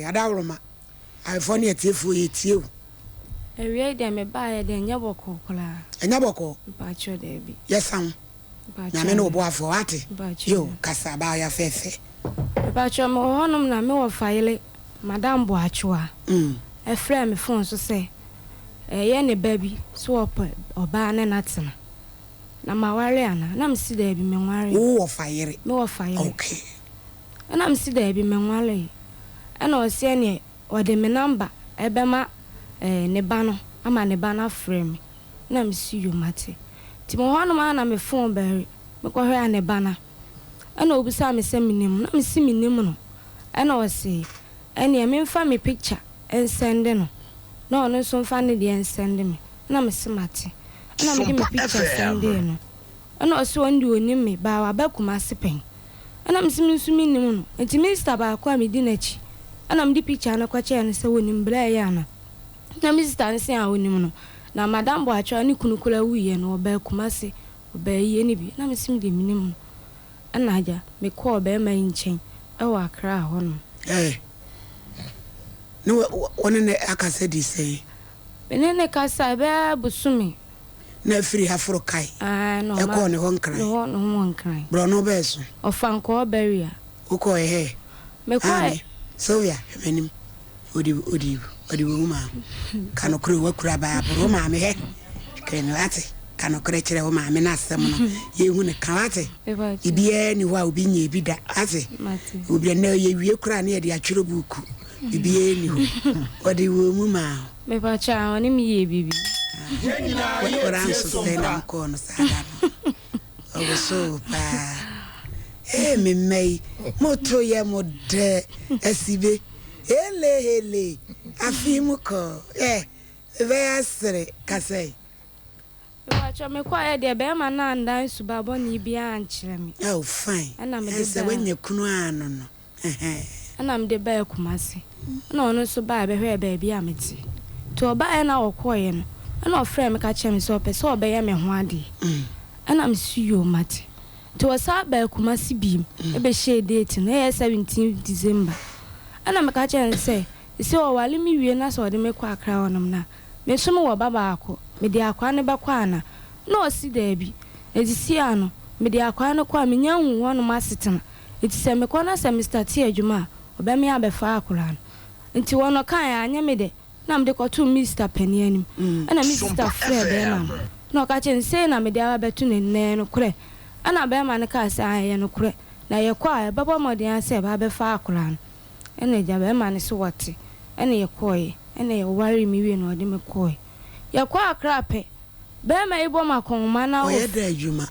adawroma I funny atifu etiu ewie de me ba ye de nya boko kola enya boko ba cho de bi yesam na me no bo afo ate yo kasa ba ya fefe ba cho mo honum na me wo file madam bo achoa e frɛ me phone so say ye ne baby so oba ne natena na maware ana na msi da bi me nware wo fire me wo fire okay na msi da bi me nware ana o se ne o de me number ebema ne ba no ama ne ba na frame na msi yo mate ti mo hanu ma na me phone beri me ko hwe ne ba na ana obusa me se minim na msi minim no ana o se ene me mfa me picture en send no no no so mfa ne de en send me na me se mate ana me de me picture send no ana o se wonde oni me ba wa ba kuma sepen ana msi minim no enti minister ba kwa me di na chi ana me di picture na kwa che ne se woni mbra ya na na minister ne se a woni no na madam bo acho ne kunukula wuye no ba kuma se ba ye ne bi na me sim de minim ana aja me call ba ma nchen e wa kra ho no no one ne akase di say benene kasa ba busumi na free afro kai no e ko ne hon kran no hon kran bro no beso ofan ko beria uko ehe me ko Sylvia menim odi wo ma kanokure wakura ba bro ma me he kene ate kanokure kire wo ma me na asem no ye hu ne kan ate ibie ni wa obi nya bi da ate obi na ye wie kura na ye de atwere buku ibie ni ho odi wo mu ma me ba cha oni mi ye bibi ora nso se na ko no sada no obo so pa me mei moto ye mo de asibe hele afimu ko veasre kasei wacho me kwa ye de be ma na ndan suba boni bia ankyere me oh fine ana me de se wanya kunu ano no ana me de ba kumase na ono so ba be hwe ba bia meti to oba ye na okoye no ana ofre me ka chem so pe so oba ye me ho ade ana me suyo mate to wasa ba kumase bim e be share date na ye 17 December ana me ka chem say isi o wale mi wie na so de me kwa akra wonum na me so me wo baba akọ me de akwa ne ba kwa na na osi da bi edisi ano me de akwa ne kwa me nya hu wonum asetena eti se me kwa na se Mr. T adwuma oba me abefa akora no nti wono kan ya anya me de na me de kotu Mr. Penianim ana Mr. Fred be na no ka chen se na me de abetu ne ne no kure ana be ma ne ka se aye no kure na ye kwa baba modern se ba abefa akora no ene ja be ma ne so wate ene ye koye ene ye wari mi wie no ode me koye ye kwa akra pe be ma ibo makonma na o ye da adwuma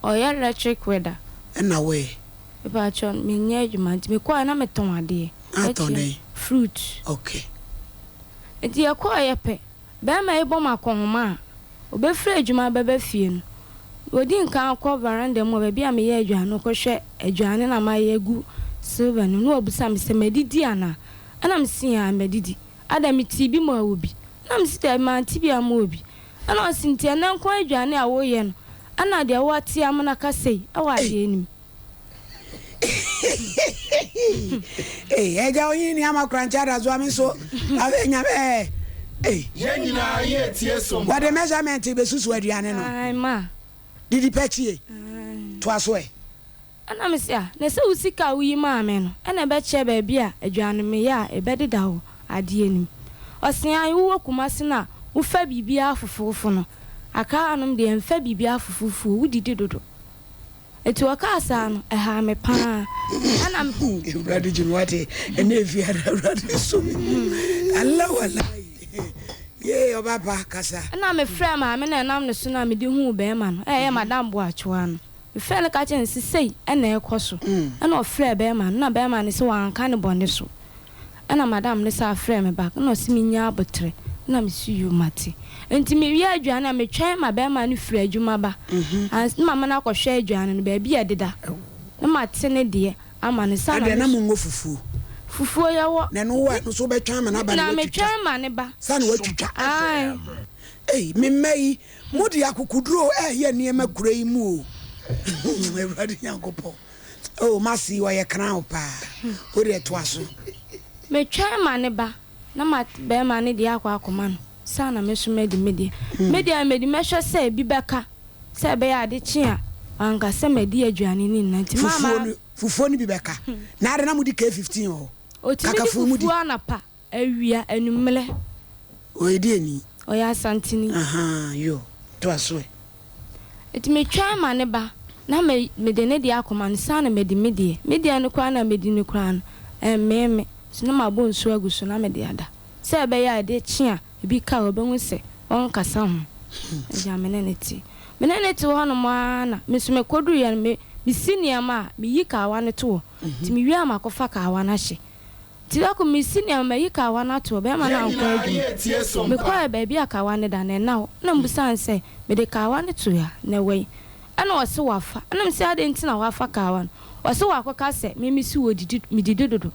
o ye electric weather na we e ba chon me nya adwuma nti me kwa na me ton ade fruit okay enti ye koye pe be ma ibo makonma o be frɛ adwuma be fie no odi nkan akọ veranda mo be bia me ye adwuma no ko hwɛ adwane na ma ye gu silver no obusa me se medidi ana ana msi ya medidi ada mi tibi mo obi na msi da ma tibi am obi ana osinti na nko adwane a wo ye no ana de wo ati am na kasei awa de enim eja oyin ni ama krancha da zo ami so avenya ye nyina ye tie so what the measurement be susu aduane no ai ma didi pechie to aso ana mesia na se usika uyi maame no ena be che ba bia adwane me ya e be deda ho ade enim osia wo kumase na wo fa bibia afofofo no aka anum de emfa bibia afofofo wo didi dodo eti wakasa no ha me pa ana brother jinwate ene via brother so Allah wallahi ye obaba kasa ana me frɛ maame na nam ne so na me di hu be ma no ye madam bo achoa no fele ka chen sisei ena ekoso ena ofre be ma na be ma ne se wanka ne bone so ena madam ne sa frɛ me back na osimi nya abotre na me suyu mate enti me wi adwa na me twen ma be ma ne firi adwuma ba mama na akɔhwɛ adwa no ba bia deda na mate ne de ama ne sa na mo fufu ya wo na no wa no so be twen ma na ba na me twen ma ne ba sa na watwitwa ai me mai mudi akukuduro ye ne ma kura yi mu everybody yankopo oh masi wa ye crown pa o de to aso me twa ma ne ba na ma be ma ne dia akoma no sa na me so medi media mesho se bi beka se be ya de chia anka se medi aduane ni nanti mama fufuo ni bi beka na ade na mudi K15 o kakafu mudi anapa awia anumle o edi ani o ya santini yo to aso eti me twa ma ne ba na me de ne dia akoma no sa na medi media no kwa na medi no kwa no meme so na ma bo nso aguso na me de ada se be ya de chia bi ka obenwu se on kasa ho ja meneneti ho no mana me so me kodu ya me senior ma me yika wa ne to ti me wi amakofa ka wa na hye ti da ko me senior ma yika wa na to be ma na anko adu me kwa ba bi aka wa ne da na mbusan se me de ka wa ne to ya na we ana wose wafa ana me se ade ntina wafa ka wa wose wakoka se me si wodidi me didodo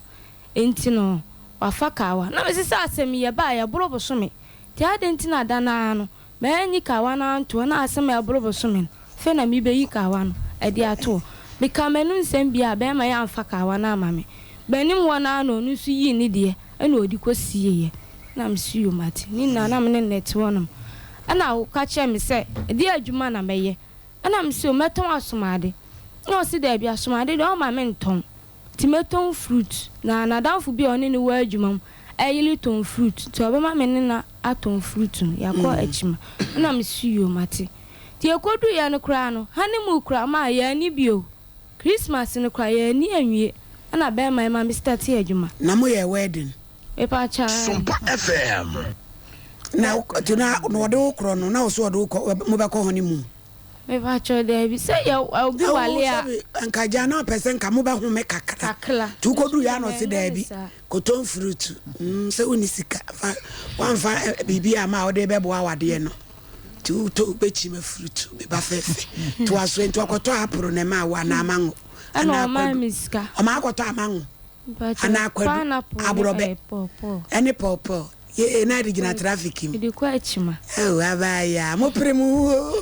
entino wafa ka wa na me se asem ye ba ya boro boso me ti ade ntina da na no me anyi ka wa na anto na asem ya boro boso me fe na me be yi ka wa no ade ato me ka menu nsem bia be ma ya amfa ka wa na ama me benim wona no nu su yi ni de na odi kosie ye na me su yo mate ni na me ne net wonum ana wo ka che me se ade adwuma na meye ana me se o meton asomade no si da bia asomade de o ma me nton timeton fruit na danfo bi oni ni wa adwuma ayili ton fruit to be ma me ne na aton fruit ya ko achima na me su yo mate ti ekodu ya no kra no hanimu kra ma ya ni bio Christmas no kra ya ni anwie ana be ma me start adwuma na mo ye wedding e pa cha SOMPA FM na tuna no do kro no na so do mo be ko honeymoon me pa cha de bi say ya obi wale a anka ja na person ka mo be ho me kakra tu kodu ya no se da bi koton fruit se unisika wan fa bibi ama o de be bo awade no tu to be chi me fruit be ba fefe to aso ento akoto apro na ma wa na amango ana ma miska o ma akoto amango ana akwadu abrobe ene popo ye na regional traffic mi di kwa chima abaya mo premu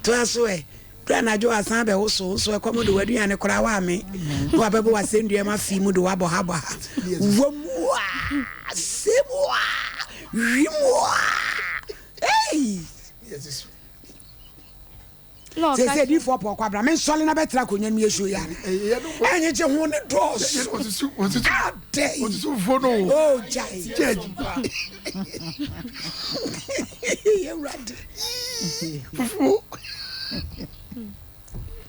to aso pra na jo asan be wo so ekomo de waduane kora wa me no abebo wasendua ma fi mu de wabo haba womwa semwa rimwa hey yes no se di for kwa bra men sole na betra konya mi ehwo ya enye je ho ne dos otisu fono oh jai you ready fufu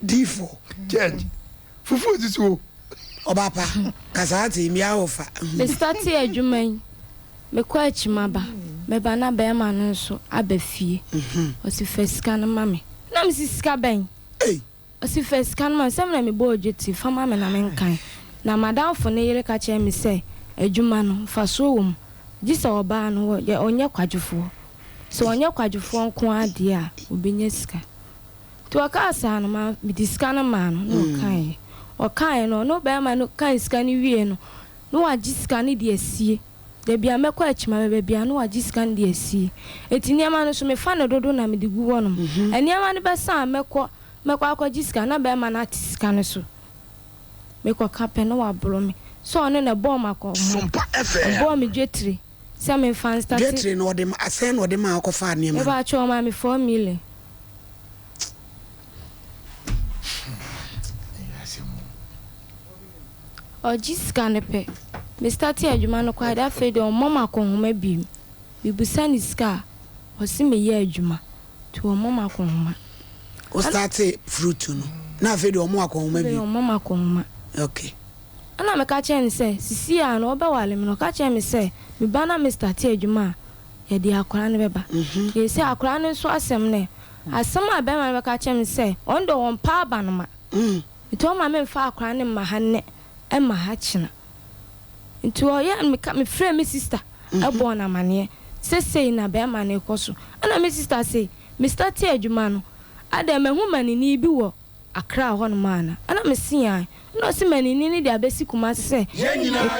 difo judge fufu otisu obapa kasati mi aofa me start adwuman me kwa achimaba me ba na be ma no so abafie osi fesika no mame na me sika ben osi fesika no sem na me bo ojeti fama me na me nkan na madam fo ne yere ka che me se adwuma no fa so wom gisa oba no ye onye kwadwofo so onye kwadwofo nko ade a obenya sika to aka asa no ma me disika no ma no kan o kan no be ma no kan sika ni wie no wa gisika ni de asie de bia mekwa achima be bia no wa gisika ni de asie etiniama no so me fa no dodo na me de gu wonom eniama no be san mekwa akwa gisika na be ma na tisika no so mekwa kape no wa bro me so one na bomb akọ SOMPA FM bomb jetri se me fan start jetri no de asen no de ma akọfa ne ma e ba cho ma me 4 million o gisika ne pe me start adwuma no kwa da fe de o mama ko homa bi bibusa ni ska o si me ye adwuma to o mama ko homa o start fruit no na fe de o mama ko homa bi o mama ko homa okay ana me ka chen se sisi a no ba wale me no ka chen me se me ba na me start adwuma ye de akora ne beba ye se akora ne so asem ne asem a be ma be ka chen me se on do on pa ba no ma to ma me fa akora ne ma hanne e ma ha china nti o ya me frame me sister e born amane say na be ma ne koso ana me sister say me start adwuma no ada me hu mani ni bi wo akra ho no mana ana me sia no si mani ni de abesi kuma se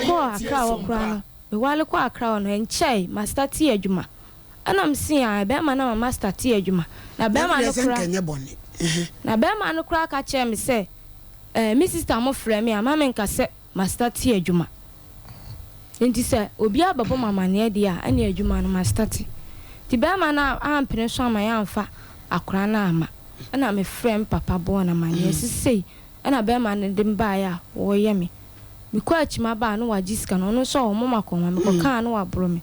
ko akra wo kra no me wale ko akra no enchai ma start adwuma ana me sia be ma na ma start adwuma na be ma no kra na be ma no kra ka che me say me sister mo frame me ama me nka se ma start adwuma nti se obi ababo mama ne de a ene adwuma no ma start ti be ma na ampene so ama ya amfa akora na ama na me friend papa bo na manye sisei na be ma ne dem ba ya wo ye me kwa achima ba no wajiska no no so mo makoma me ko kan no wabro me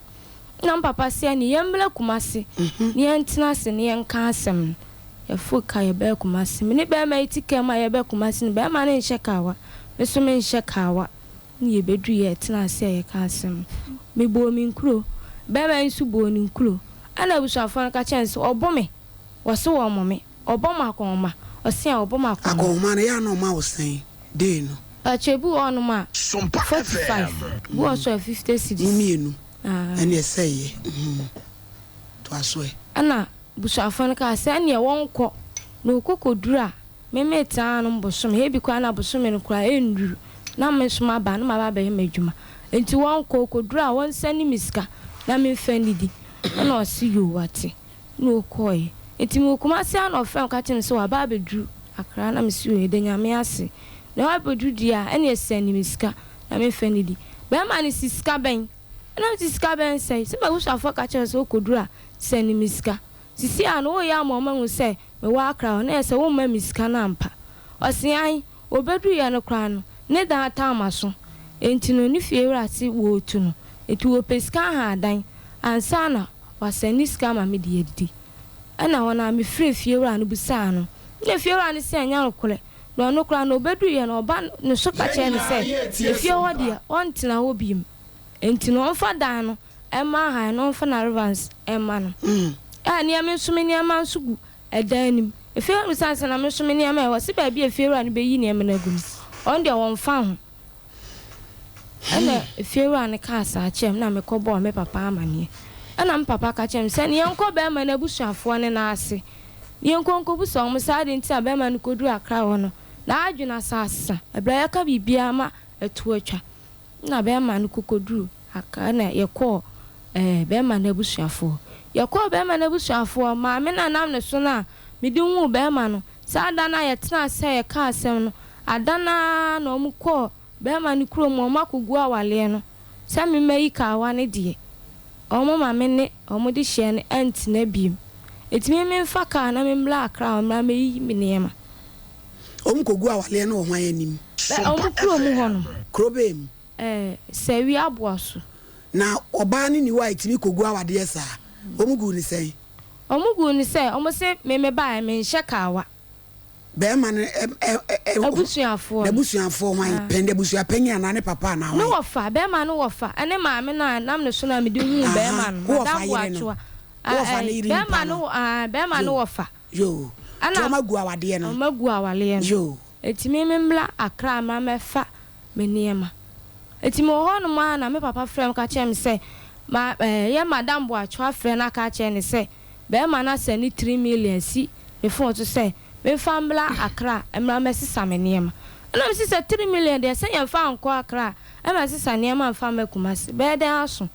na papa se ni yembele kumase ni entina se ni enka asem ya fuka ya be kumase me ni be ma itike ma ya be kumase ni be ma ne nshekawa me so me nshekawa ni ye bedu ye tina se ya ka asem me bo mi nkuro be ma nsu bo ni nkuro ana busuafo ka chance obome waso wo mo me oboma akoma osia oboma akoma na ya no ma wosen de no achebu onuma SOMPA 45 bu also 50 cedis mienu ene eseye to aso e ana busuafo ka se ene wonko no kokodura memeta no mbosom he bi kwa na bosom no kra enduru na mesoma ba na ma ba be medwuma enti wonko kodura won sani miska na me fanidi ana osi yo wate no koy enti mo kuma se ana ofrem ka tim se wa ba beduru akra na mesi yo edenya me ase na wa bedu dia ene sani miska na me fanidi be ma ni siska ben na siska ben se ba busuafo ka che se okodura sani miska sisi ano ya mama hu se me wa akra na se wo ma miska na mpa osian obedu ya no kra no ne da ta amaso enti no ni fiewra ti wo tu no eti wo peska ha adan ansa na wasani ska ma me de yedi ana wona me fiewra no busa no ne fiewra ne se anya rokole no kra no obedu ya no ba no so ka che ne se fiewo de ontina wo biem enti no onfa dan no ema ha no onfa na rivers ema no ani ame nsumi ni ama nsugu edanim efewa misanse na nsumi ni ama wasi ba bi efewa ni be yi ni ame na gum on de won fa ho ana efewa ni ka sa chem na me kobo me papa amane ana me papa ka chem se ni enko be ma na busuafo ne na ase ni enko nko buso mo sa de nti abe ma ni kodu akra wo no na adwuna sa asa ebra ya ka bibia ma etu atwa na be ma ni kokodu aka na ye ko be ma na busuafo yakọ be ma na busuafo ma me na nam ne so na me di hu be ma no sa adana ye tena se ye ka asem no adana na omukọ be ma ni kuro mo makogu awale no sa me mai ka wa ne de omo ma me ne omo di hye ne anti na biem etimi me mfa ka na me mla akra o mla me yi me ne ma omkogu awale no ho anim omo kuro mu ho no krobem se wi aboaso na oba ni wa etimi kogu awade esa omugu ni sei omo se me ba me nhye kawa be ma ne abusuafo wan pende busua penya na ne papa na wan no wofa be ma no wofa ene ma me na nam ne so na me di hu be ma no da boacho be ma no wofa yo ana magu awade no magu awale no yo etimi me mla akra ma mefa me niema etimi ho no ma na me papa frem ka chem se ma ye madam boacho afre na ka che ne se be ma na se ni 3 million si e fo to se me famla akra emra mesisa me niema na me se 3 million de se ye fa anko akra e ma sisa niema fa makumase be de aso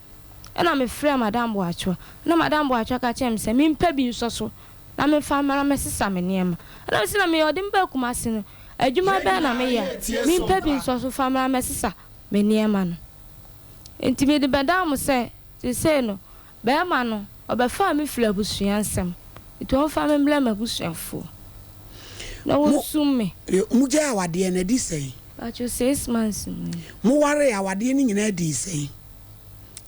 na me frem madam boacho na madam boacho ka che me se me mpa bi nso na me famla mesisa me niema na me se na me odin ba kumase no adwuma be na me ya me mpa bi nso famla mesisa me niema no enti me de bedam se se no be ma no obefa me fla busua nsem eto on fa me mla mabusuafo na won summe muje awade na di sei acho 6 months mu ware awade ni nyina di sei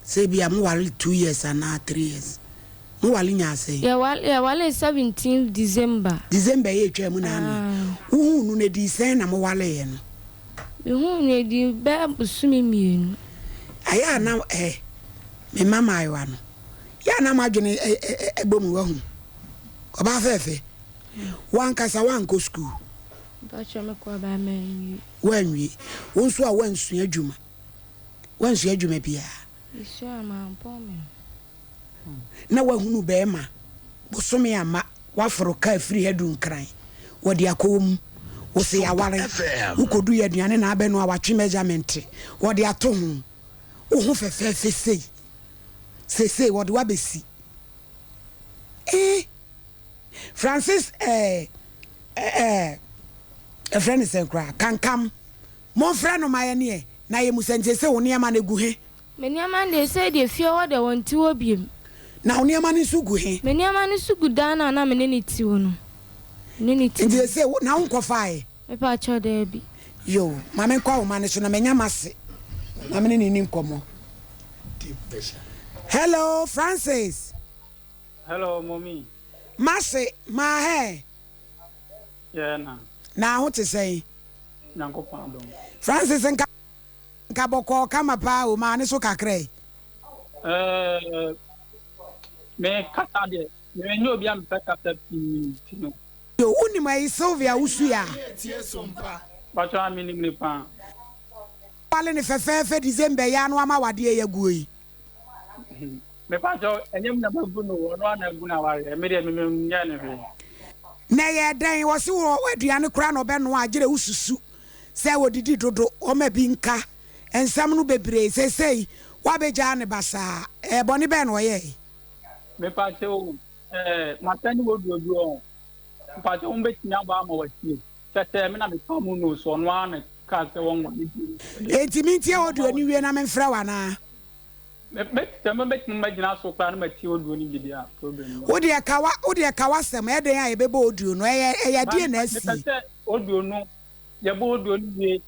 se bia mu ware 2 years and 3 years mu wale nya sei ya wale 17 December ye twa mu na me hu nu na di sei na mu wale ye no hu ne di ba busumi mienu aya na me mama aywa no ya na madwene egbomu wa hu oba fefe wan kasa wan ko school ba cho me ko ba me wanwi wonso a wansu adwuma bia isu ama pome na wahunu be ma bosome ama waforo ka free hedu nkran wodi akom wo se ya ware ukodu ya duane na abenu a watwe measurement wodi ato hu wo fefefe sei wodi wa besi Francis a friend is enkra kankam mon friend no maye ne na ye musente se wo ne ma na gu he Many a man they say they fear what they want to be. Now near man is so good. Many a man is so good down and I'm in any tune. Nini They say now coffee. A patch of Debbie. Yo, Mamma call manation a mania massy. I'm in income. Hello, Francis. Hello, mommy. Massy, my hair. Yeah, Now what to say? Nanko pardon. Francis and Cabocco come up, man, is so cacre. Me Catade, me no be am peka 30 minutes, no. You only my Sylvia Usia. SOMPA. But I mean, me pan. Palin if a fair December, Yanwama, what dear Gui. Me pacho, and you never go no one and Gunawari, and me anyway. Nay, then was you where Diana Crown or Benoit, Jerusu. Say what did you do, or maybe Inca, and some no be say, Wabe Jane Bassa, a bonny Benoit. Me pacho, Martin would go. Pacho, now was here. Just a minute, me come no so one cast the one. It's means you do a new and I'm in Frawana. Make me imagine so far, my children will be there. What dear Kawasam, a day I be bold you, no, a DNS. Audio no, your board will be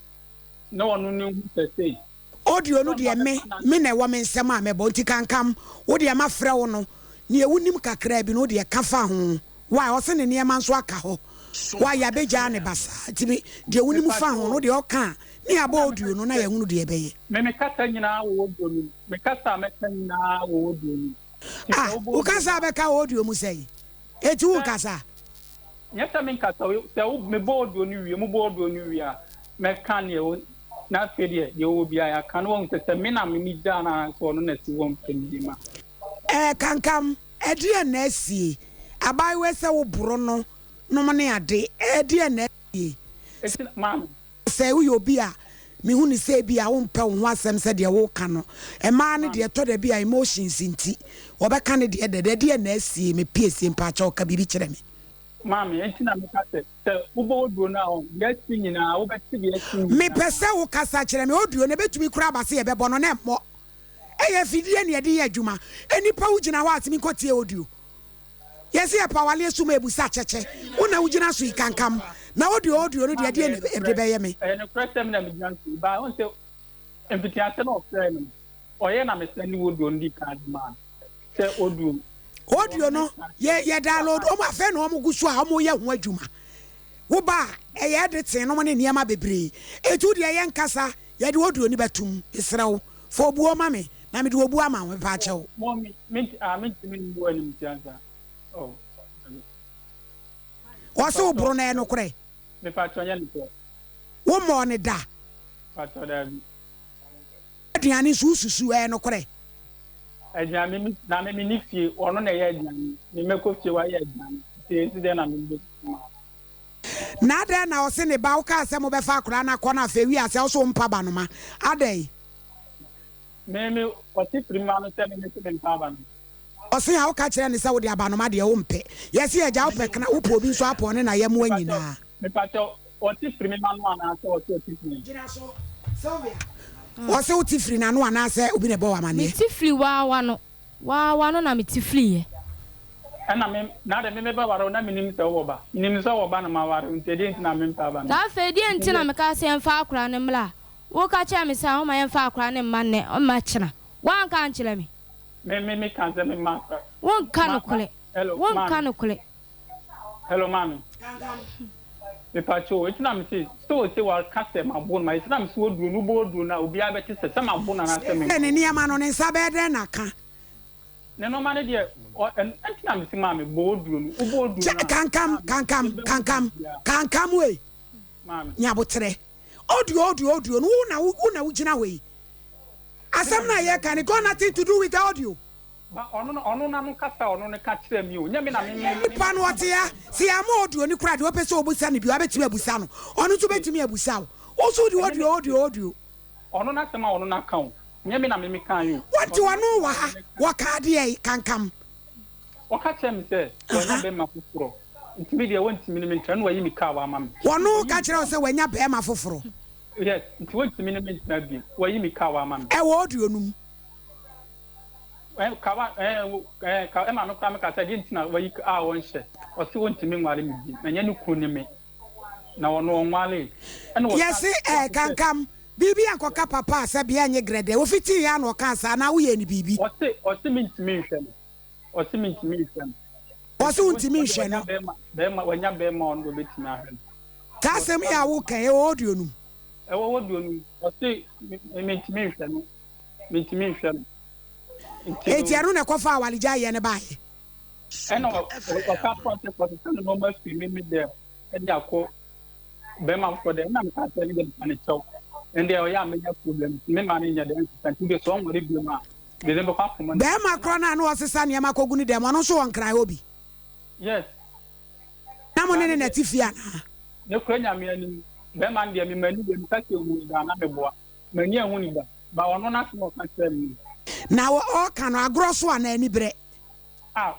no one knew to say. Audio no, dear me, a woman, some mamma, Bonti can come. What dear my frono, near Winimka crab, no dear Kafa. Why, I was in near Manswaka. Why, ya be Jane Bassa, to me, dear Winim found, no, the Oka. Near board you, no, I won't dear bay. Me cata now would do me. Cata now would do. Ah, Ukasa Beka audio, Musay. A two Casa. Yes, I mean, Cata, me board on you, board on you, Mecania, not failure, you will be I can't want to say, Mina, me down, so honest, you won't pay me. Can come, a dear Nessie. A by Wessa Bruno, no money a day, a dear Nessie. It's mammy. Say you'll be a me who say be a won't pound once and said your walk cano. A man, dear, told be emotions in tea. Or back candidate, the dear Nessie, me pierce in patch or cabinet. Mammy, ain't I make it? Who board go now? Yes, singing now, but me persa Casa, me odu, and a bit to me crab, I say a bebon on them more. Eh, if you any idea, Juma, any pouch in a what me got you odu. Yes, yeah, powerless to me with such a check. Una ujina so he can come. Now the audio no the idea every bay me. And the first time I'm going to buy on say invitation of friend. Or yen am sending wood on the card man. Say audio. Audio no. Yeah, download o ma fe no mo gusu a mo ye ho adwuma. Wo ba e ye de ten no mo ne niam bebre. Etu de ye nkasa ye de audio ni betum. Isrew. Fo bu o ma me. Na me de obu ama me pa che wo. Mommy, me bu anim tianza. Oh. What's so Brunei no cray? Me patron, one more on da. Patron, Diani Susu, no cray. I jammy, Nammy Nixie, or no, you make up to why then I'm now then, I was in a Bauka, some of the Fakrana corner, we are also on Pabanoma. Are they? Maybe what if Rimano 7 minutes in Paban? O se how catch any Saudi abanoma de ompe. Yes, ye ja ope kana upo bi so apon na yem wanyina. Me pacho o ti free me manu ana so o ti free. Gina so Sylvia. O se o ti free na no ana se obi ne bo amane. Me ti free wa no na me ti free ye. Na me na de me ba waro na minim se wo ba. Minim se wo ba na ma waro ntede ntina me mpa ba. Na fe die ntina me ka se emfa akura ne mla. Wo ka che me se ho ma emfa akura ne mma ne o ma chena. Wan ka nchele me. Me can't tell me, master. One canocule. Hello, one canocule. Hello, mammy. The patrol, it's not me. So, say, well, custom, my bone, my Islam, so do no board, do now be able to say some of bone and answer me. And near man on a sabed, no man, dear, and I'm saying, mammy, board, board, can come way. Mammy, Yabotre. Audio, no, Ujina way. Asamna ye can go nothing to do with audio. But on no casta or no catch them you. Yamina pan what here? See, I'm audio and you cried open so busani, you have it to me busano. On to bet me a busao. Also, the audio. On no not on no account. Yamina me can you. What do I know? What can come? What catch them say? My pro. It's media 1 minute and where you make car, mammy. One no catch us when you're my fofro. Yes, it's 1 minute maybe where you make car, mammy. I audio. Emma no come ka say dintina we a won hye o se won timi nware mi bi na nya no kunu me na wono nwale yes kankam bibi ankoka papa se bia nye grade wo fiti ya no ka sa na wo ye ni bibi o se mi ntimi hwe no o se mi ntimi hwe no o se untimi hwe no be ma wanya be ma on do betimi ahwe ka se mi ya wo kan e audio nu e wo audio nu o se mi ntimi hwe no mi ntimi hwe no eti anu ne kofa awalija ye ne baaye eno o ka project for the normal stream me there e dia ko be ma for the na ka tell you the chow and there ya me problem me ma nya the percent be so mo review ma be dem ka fuma be ma krona na osesa ne ma kogu ni dem no so won kran obi yes na mo ne natifia na ne kro nya me ani be ma ndie me mani be ka ke hu da na me boa mani ehun ni da ba wono na so ka tell me na o kan agro so ana ani bre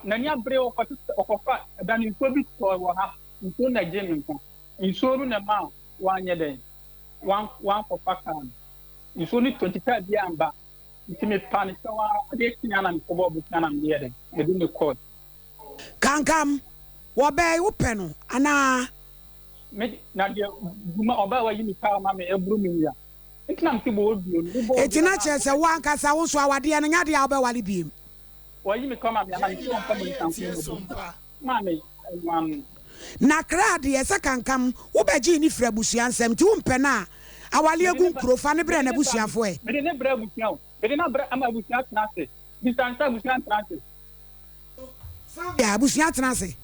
na nya bre o ko fa da ni so bi to wo ha nso na je mi nko nso ru na ma wa nye den one for pakan nso ni 23 bi amba nti me pan so wa de tinya na ko bo bu tinya na me den me di me call kankam wo be wo pe no ana me na de duma oba wa yi mi pa ma me ebru mi ya ntina mti bo odu no etina chese wa nkasa wo so awade no nya de a wo be wale biem wa yi mi kama me na nti on pa mo SOMPA ma me na krade ese kankam wo beji ni fra busua nsem ti wo mpe na awale egu nkrofa ne bre na busuafo e me de ne bre busua o me de na bre ama busua trase distansa busua trase ya busua trase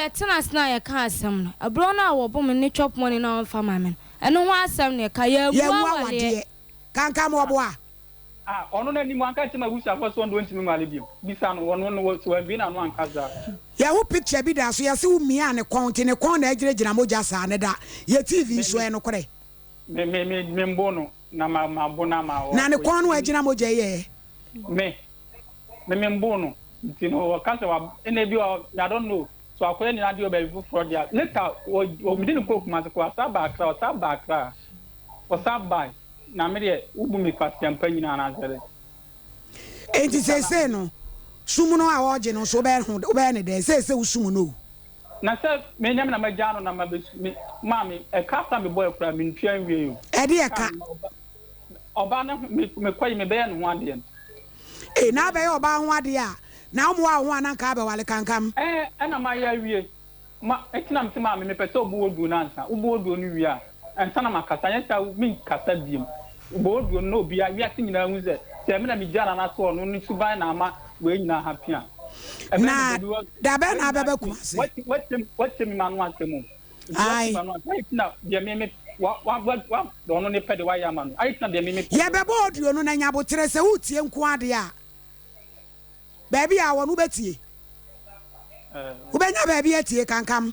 ya tenase na ya ka asem no abro na wo bom ni chop money na on fa mame eno ho asem ne ka ya bu awale kankam wo bo a ono na ni mo anka chima busuafo so ndo ntimi male biem bisa no wono no so bi na no anka za ya wo picture bi da so ya se wo mia ne konti ne kon na agiregyina moja sa ne da ye TV so e no kore me mbono na ma bona ma na ne kon no agina moja ye me mbono ntino kanse wa ene bi I don't know so akoye ni na dio be for dia later o mi din ko kuma ko asaba akra osaba na me de ubu mi kwasem panyina na zere enti sese no sumu no a oje no so be hu be ne de sese usumu no na se me nyam na magano na mami e kasa me boy kura me ntwan wie yo e de e ka oba na me kwayi me be no ho ade na be oba ho ade a na mo a ho ananka be wale kankam na ma ya wie ma etina mti mami me pese obu odu na nsa obu odu no wie a ensa na makasa nya ta min kasa biem obu odu no obi a wi ati nyina hu ze se me na me jana na so no ni suban na ama we nyina happy a na da be na be kumase what me manu asemu ai na de me wa no ne pede wa ya manu ai na de me ye be bodu no na nya botere se utie nko ade a baby a wonu betie ubenya baby atie kankam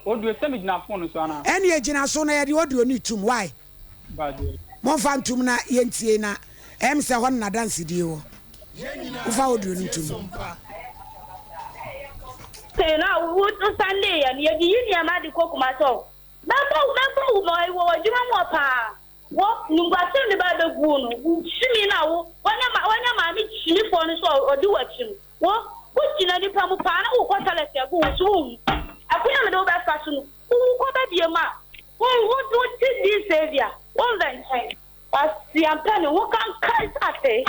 odu se me gina phone so ana ene ye gina so na ye de odu ni tum why bade mo fantum na ye ntie na em se hon na dance die wo ufa odu ni tum say na wo Sunday ya ni yi ma di ko kuma so na bo mo wo juma mo pa wo nungwa se ne ba be gu no chimi na wo wanya ma mi chimi fo no so odi wachim wo ku jina di pa mu pa na wo ko tale se gu so akuna me do ba fa so no wo ba die ma wo do ti di savior wo then time asi ampane wo kan kai sate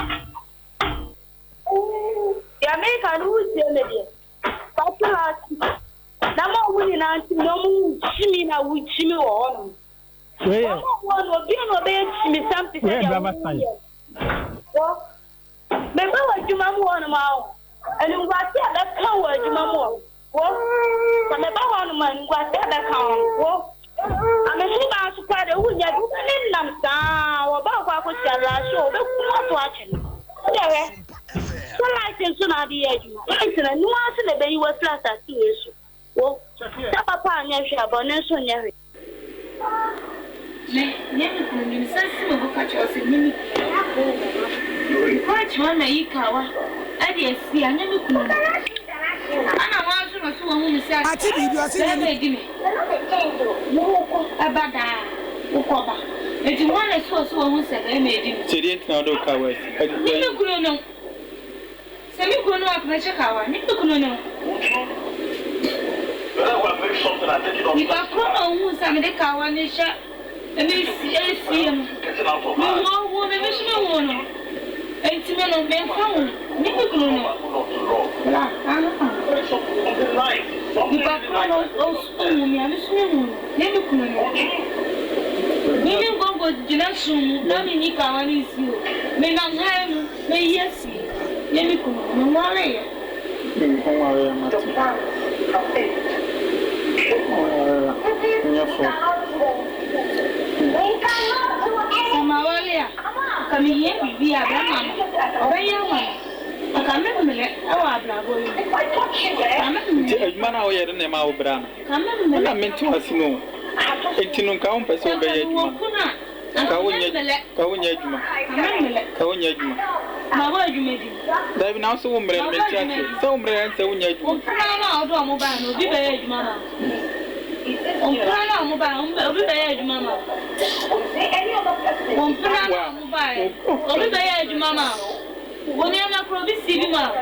ya me ka nu se ne die Papa, Nama winning auntie, no more chimney now with chimney on. Well, one will be no bed, me something. Well, remember what you mamma on a mouth, and you got that coward, you mamma. Well, from the bow man, what that count. Well, I'm a super surprised that we have been them down or about what was your last show, but not watching. Well, I think soon I'll be edging. Listen, and no answer the baby was last at 2 years. Well, Papa and Yasha, but no son, Yari. Never sensible book at your mini. Quite one a kawa. I did see, I never could. I want to know who said, I think you're saying, about that. If you want to source one who said, I made him. She didn't know the cowers. back na check awa ni kuno no ni ba ko hu sa me de kawa ni sha emi si no wo me me shime wo no enti me no me fa wo ni kuno no la ni ba ko no o mi ami shime wo ni kuno no ni ngongo jinashu na mi ni kawa ni si o me na haim me yes ni kuno no wale ya Sama wale ya kami ye bibi abama obeya wa akamemele awa ablabo yi Mana o yere ne ma obra kamemele na menti wasino etinu ka on pese obeya adwuma ka wonya adwuma ka wonya adwuma ma wo adwuma di David na so wo mre menti ase so wo mre nse wonya adwuma opra na odo mo ba na obi be adwuma ma opra na mo ba obi be adwuma ma opra na mo ba obi be adwuma ma woni na probi sibi ma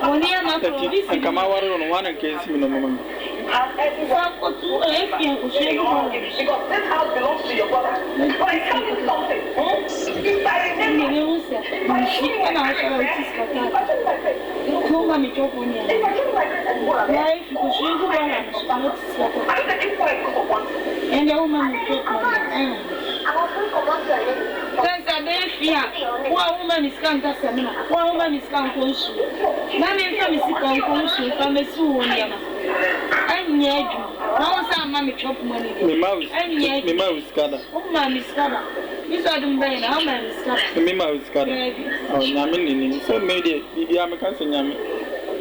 woni na probi sibi kama waro no wana ke sibi no mama because this house belongs to your brother. But I tell you something. One woman is can't seminar. One woman is can't consume. Mammy, come and consume from a soon. I'm near you. Now, some mammy chop money. Me mouse kada. Oh, mammy scada. This are the brain. How many scada? Me mouse kada. Oh, Yamini. So maybe Bibi American Yami.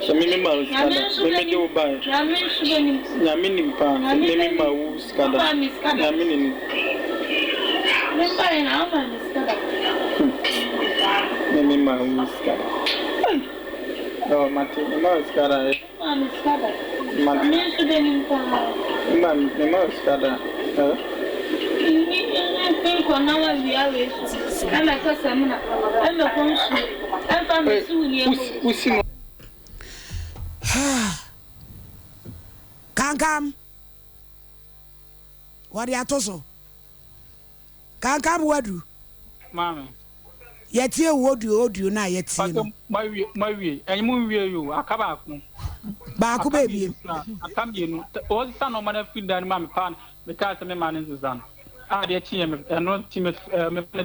Shamimi mouse kada. Me do buy. Yamini pa. Me mouse kada. Yamini. Me buy now, mammy scada. Me mouse kada. Oh, Mati, me mouse kada. Mammy scada. Mati. Me mouse kada. Kankam. What ya toso? Kankam wadu. Mama. Yetie wodu na yetie no. My way. And you will you akaba ku. Ba ku baby. Akam you. All stand on my feet and mammy pan because me man is done. Ah, the team and not team me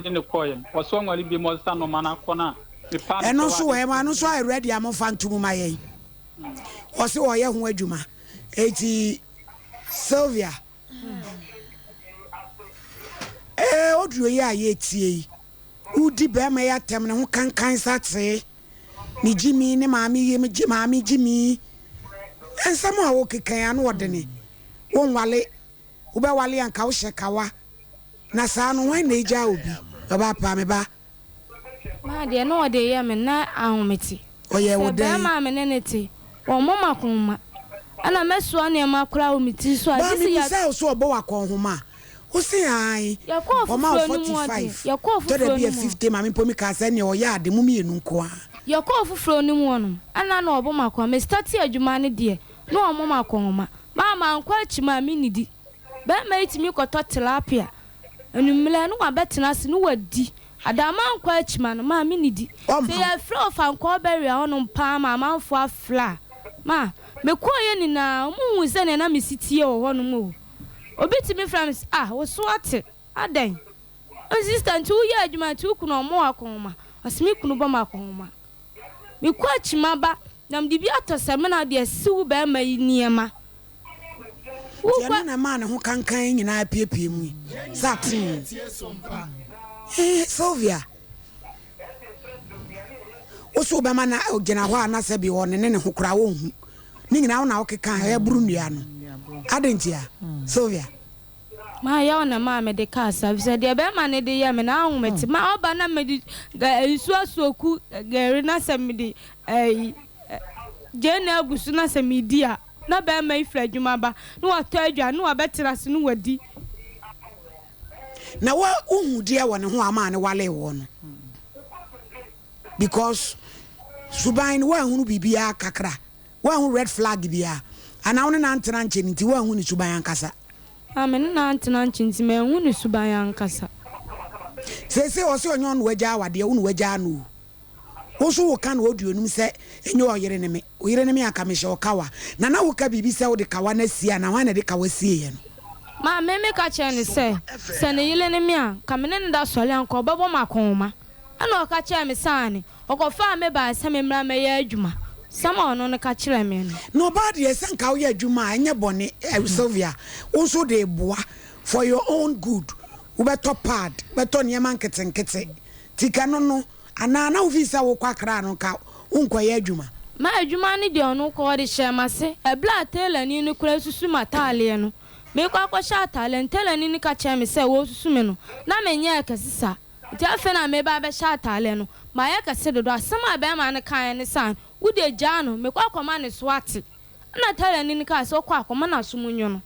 in the coin. Was so only be more stand on mana corner. And also I man so I ready am fan to my was o ye ho adwuma. Eti Sylvia. Oduro ye ayetie. Udi be ma ya tem ne ho kankan sate. Ni Jimmy ne maami ye me maami Jimmy. Ensam a wo kekan anu odene. Won wale. Wo be wale anka wo shekawa. Na sa no wan na eja obi. Baba pa me ba. Ma de no de ye me na ahometi. Oye wo de. Be ma me ne neti. Wo mama konma. Ana meso ane ma kura o miti so a disi ya. Ba mi so obo wa kon homa. Wo se ai. Ya ko fu 45. Ya ko fu to de be 50 ma me pomi ka se ne o ya de mu mienu nko a. Ya ko fu fro ni mu ono. Ana na obo makwa me start adwuma ne de. No o mama konma. Mama nkwa chima mi nidi. Be ma itimi koto tilapia. Enumle no abetena se no wadi. Adama nkwa chima no ma mi nidi. Se ya fro fa nkwa beri a ono pa ma manfo afla. Ma me ko ye ni na mu se ne na me sitie o ho no mu. Obitimi friends wo so ate adan. Assistant wo ye adwuma tu ku no mo akoma. Asimi ku no ba ma akoma. Me ko chima ba na mdibi atoseme na de siwu ba ma niema. Tiana na ma ne ho kankan nyina piepie mu. Satin. Sylvia. Oso be ma na ogina ho ana se bi wo ne ho kura wo hu. Ni nyina wo na wo kekan e buru nua no. Adentia. Sylvia. Ma ya na ma me de ka service de be ma ne de ya me na ahometi ma oba na me de isu asoku gari na se me de jena agusu na se me dia na be ma ifra dwuma ba no wato adwa no abetira se no wadi na wa uhu dia wo ne ho ama ne wale wo no because suban wa hunu bibia kakra wa hu red flag bia ana wona na ntena nche nti wa hu ni suban ankasa amen na ntena nche nti me hu ni suban ankasa sese o se onyo no waja awade wo no waja no wo so wo kan wo duonum se enyo oyere ne me aka me hye okawa na wo ka bibi se wo de kawa na sia na wan na de kawa sie ye no ma me ka che ne se ne yile ne me a ka me ne nda sole anko obebo makoma ana o ka che me sane okofa me ba se me mra me ye adwuma sama ono ne ka kire me no bad ye sanka wo ye adwuma enye bone Sylvia wo so de boa for your own good wo beto pad beto ne man ketenkete tika no ana na wo visa wo kwakra no ka unkoye adwuma ma adwuma ne de ono ko de hyemase e bla tela ni no kura susu matale no me kwa sha tale tela ni ka che me se wo susu me no na menye akasisa ti afa na me ba be sha tale no ma ya kase dodo asema be ma ne kan ne san wo de gya no me kwa koma ne swati na tela ni ka se kwa koma na sumunyo no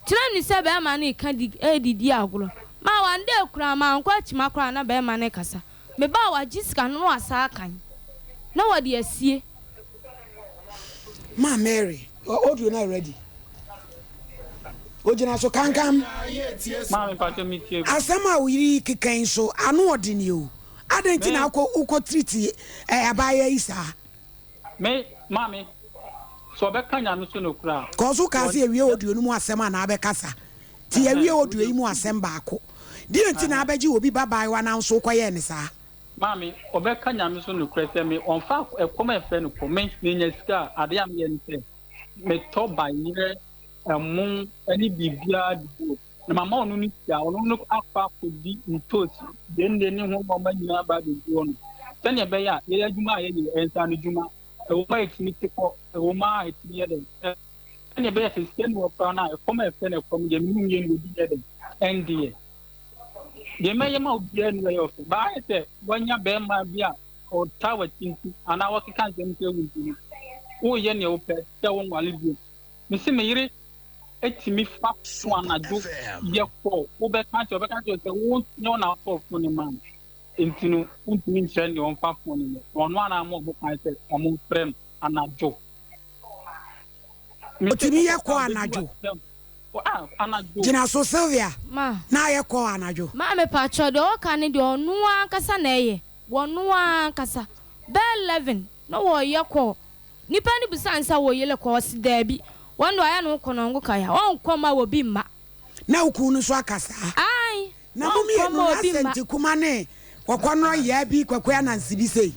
tira ni se be ma ne ka di edidi agolo ma wande kura ma nkwa chima kura na be ma ne kasa me ba wa jisika no asa kan na wadi asie ma Mary audio na ready ojina so kankam ma me pato mi tie asama wiri kikan so anu odini o adenti na uko treat abaya isa me mami so be kanya no so no kura ko so ka se ewie audio no mu asema na abe kasa ti ewie audio yi mu asem ba ako di enti na abeji obi baba wa na so koye ne sa mami obeka nyame so no kura se me onfa ekoma efe no ko me nya sika ade am ye nte me to ba yire amun ani bibia dibo na mama onu ni tia onu no afa ko di ntosi dende ni ho mama nyina ba dibo no tane be ya ye adwuma ye ni ensa no dwuma e wo ma etini tiko e wo ma etini ye de tane be ya se no pa na ekoma efe na ekom ye mi nye no di ye de ndie ye ma ye ma obi enu ye ofe ba ete wanya be ma bia o tawa tinti ana wo kan sem te wunti wo ye ne wo pe te wo nwale bi mi se me yire etimi fa so anado ye ko wo be kan te se wo nyo na for fun ma entinu untimi nche ne on fa fun ni ono ana mo bo kan se omo frem anajo otimi ye ko anajo Jina so Sylvia ma na ye ko anajo ma me pa cho de o kan de onu ankasa na eye wonu ankasa be 11 no wo ye ko nipa ni bisansa wo yele ko si dabi wonu aya no kono ngo kaya won koma wo bi ma na ukunu so akasa ai na mumi e no asenti kuma ne kokono ya bi kwakwa na nsibi sei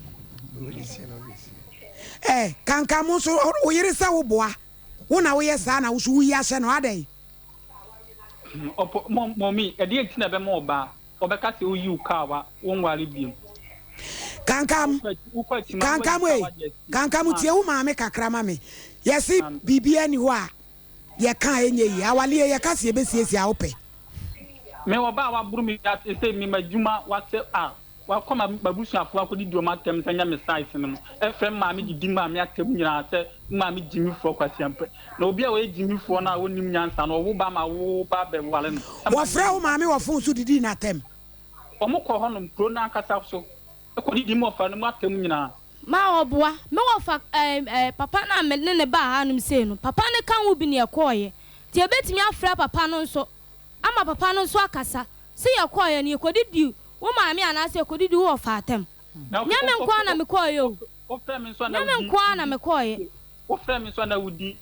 kankamu so o yire sa wo boa wo na wo ye sa na wo so wo yi ahye no adai opo mommy e dey tin na be mo ba obeka se oyi ukawa won ware biem kankam tie wo maame kakra mame yesi bibia ni ho a ye kan enye yi awale ye ka se besiesie a ope me wo ba wa buru mi ya se mi majuma wa se wa koma babusu afo akodi dioma tem tanya me size no efrem maame didi maame atem nyina se maame jimi fo kwasiampe na obi a we jimi fo na wonim nyansa no wo ba ma wo ba be wale no wo fra wo maame wo fon so didi na tem omo ko honom pro na akasa so ekodi di mo fa no atem nyina ma oboa me wo fa papa na me ne ba hanum sei no papa ne kan wo bi ne ekoye ti ebetimi afra papa no nso ama papa no nso akasa se yekoye ne ekodi di wo maame anase ekodi di wo fa atem nyame nkwa na me koye o wo fra me nso na nyame nkwa na me koye wo fra me nso na wudi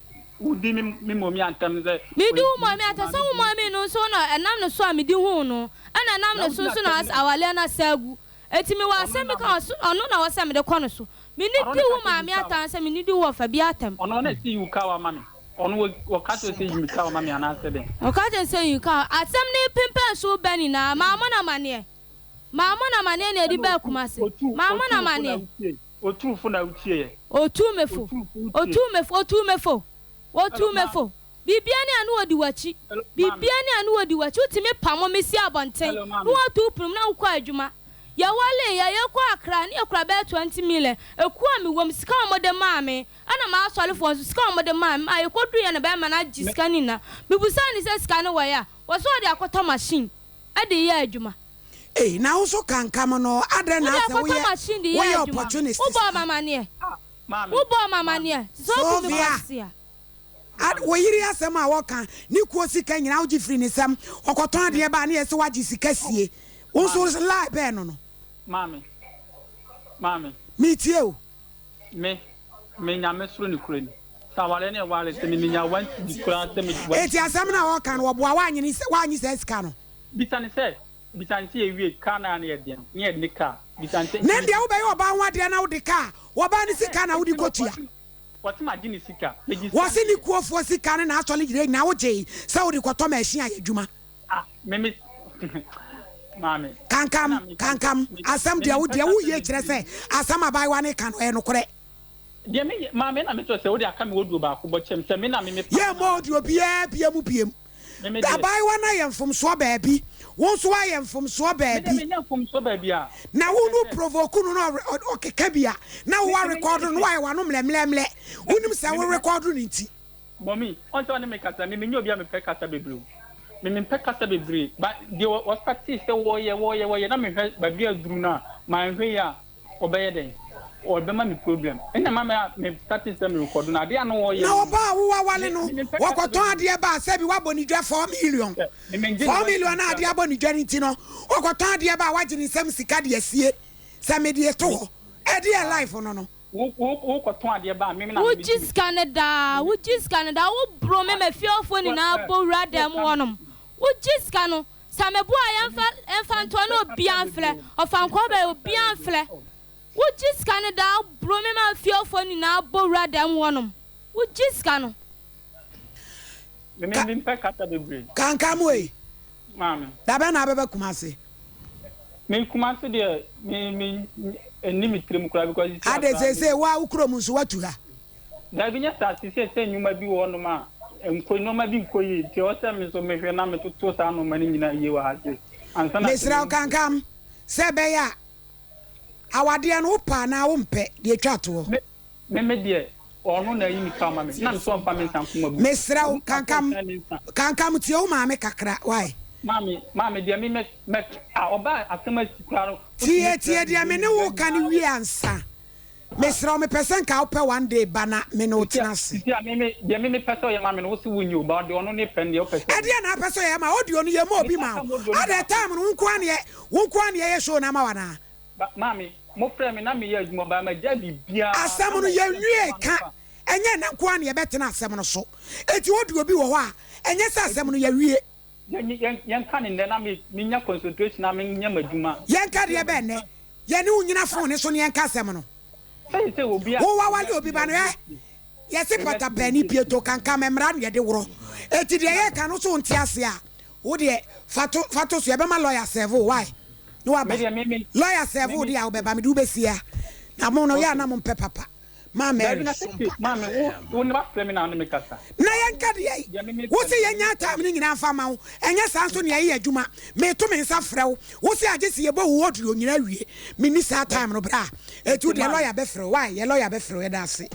mi momi antem ze mi di wo momi antem so wo momi no so na enam no so a mi di hu no ana enam no so na awale na sagu etimi wa se mi ka so ono na wo se me de kono so mi ni di wo maame atam se mi ni di wo fa bi atem ono na si yu ka wa mami ono wo ka to se yu ka wa mami anase de o ka to se yu ka atem ni pimpen so bani na maamo na mane na di ba kumase maamo na mane otufu na utie otumefo bibia ni anu odi wachi utimi pamo mesi abonten no otu prum na ukọ adwuma ya wale ya yekọ akra ni ekura be 20 million eku ami wom sika omode maame ana ma asọlefo sika omode maame ayekodu ya na be ma na jiska ni na bibusa ni se sika ni waya wo so odi akoto machine ade ya adwuma eh na wo so kankam no adre na ase wo ye opportunity wo mama ne wo mama ne so bi me wo yiri asem a wo kan ni kuo sika nyina wo gifiri ni sam okoton ade ba na yese waji sika sie wo so lie be no mami me tie o me nyame suro ni kure ni sawale ne wale se me nya want di kura se me eti asem na wo kan wo boa wanyi se sika no bitani e wie kana na ye den ne de ka bitani ne ndia wo be yo ba ho ade na wo de ka wo ba ni sika na wo di kotua wati ma gini sika wasi ni kuofo sika na atole gire na wo je se wo de koto machine ayedwuma meme mami kankam asam dia wo ye kire se asam abai wa ne kan o no kore dia me mami na me to se wo de aka me wodu ba ko bo chem se me na me ye mo du obia mu piem abai wa na ye mfom so ba bi won so aye mfom so ba bi me mfom so ba bi a na wo no provoke no okeka bia na wo record no wa wa no mlemlemle wonim se wo record ni nti mommy on so ne me kasa me nyo bia me pe kasa bebre me pe kasa bebre but the was practice say wo ye na me ba bia duru na ma hwe ya obeye den or be ma me problem ina ma me practice me record na dia no wo ye na oba wo wale no wo koton ade ba se bi wa boni dwa 4 million 4 million na ade aboni dwa nti no wo koton ade ba wa gini sam sika de asie se me de to e de life no wo koton ade ba me na wo gis Canada wo bro me fiofo ni na bo radam wonom wo gis kanu samebu ayemfa nto na obi anfle ofanko ba obi anfle wo gis Canada bro me fiofo ni na bo radam wonom wo gis kanu me pe kata bebre kankam we mami da ba na baba kumase me kumase de me eni mitrim kura because ade say wa ukro mu so watu ha da bi nya sa se nyuma bi wo no ma enko no ma bi nkoyi ti o se me so me hwe na me to sa no ma ni nyina ye wa hase ansa na mesra kankam se be ya awade no pa na wo mpe de twato me de ono na yi kama me na so mpa me sanfo ma bu mesra kankam ti o ma me kakra why mami de me oba asema sikura tie de me ne wo kan wi ansa mesra me person ka ope one day bana me no tenase tie me person ye mami no wo si wunyu ba de ono ne pen de o person e de na person ye ma odi onu ye ma obi ma at the time no nko ane ye show na ma wana mami mo frame na me ye adwuma ba ma ja bibia asam no ye nwie ka enye na nko ane ye betena asam no so eti odi obi wo ho a enye sa asam no ye wie yan kan ne na me nya concentration na me nya madwuma yan ka de be ne ye ne unyina phone ne so ne yan ka asam no say obi a wo wa wale obi ba no ye se pata bani pieto kanka memra ne de woro eti de ye kan so nti ase a wo de fato so ye be ma lawyer serve why no wa ba lawyer serve wo de a wo be ba me du be sia na mo no ya na mo mpe papa ma Mary mami wo ne ba frame na no me kasa na yanka de yi wo se yanya time ni nyina fa ma wo enya sanso ne ye adwuma me to me nsa frew wo se age se ye bo wo oduro nyina wie me ni sa time no bra etu de lawyer be frew why ye lawyer be frew ye da se